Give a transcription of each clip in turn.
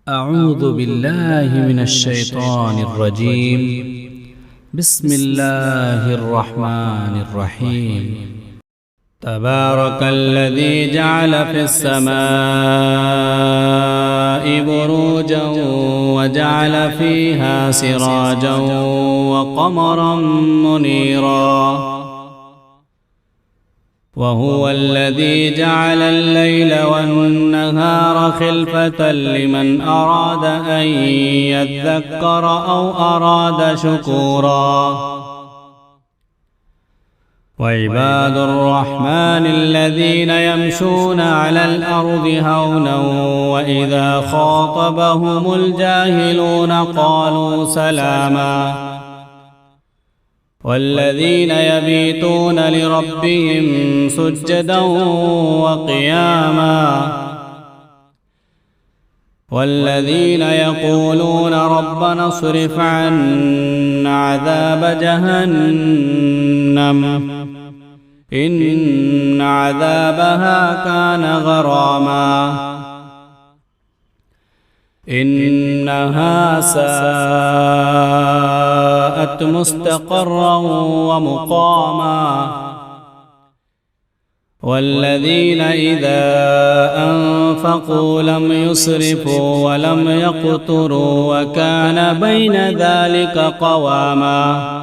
أعوذ بالله من الشيطان الرجيم. بسم الله الرحمن الرحيم. تبارك الذي جعل في السماء بروجا وجعل فيها سراجا وقمرا منيرا، وهو الذي جعل الليل والنهار خلفة لمن أراد أن يذكر أو أراد شكورا. وعباد الرحمن الذين يمشون على الأرض هونا وإذا خاطبهم الجاهلون قالوا سلاما. والذين يبيتون لربهم سجدا وقياما، والذين يقولون ربنا اصرف عنا عذاب جهنم إن عذابها كان غراما إنها ساءت مستقرا ومقاما. والذين إذا أنفقوا لم يسرفوا ولم يقتروا وكان بين ذلك قواما.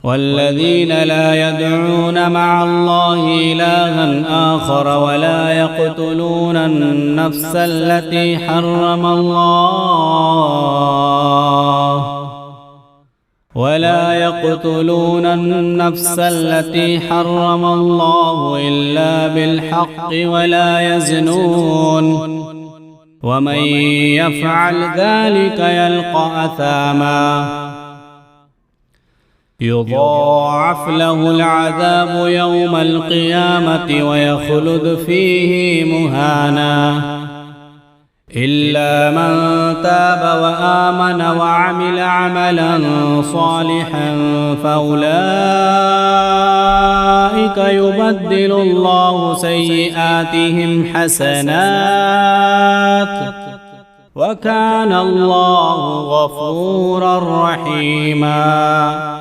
والذين لا يدعون مع الله إلها آخر ولا يقتلون النفس التي حرم الله إلا بالحق ولا يزنون، ومن يفعل ذلك يلقى أثاما يضاعف له العذاب يوم القيامة ويخلد فيه مهانا، إلا من تاب وآمن وعمل عملا صالحا فأولئك يبدل الله سيئاتهم حسنات وكان الله غفورا رحيما.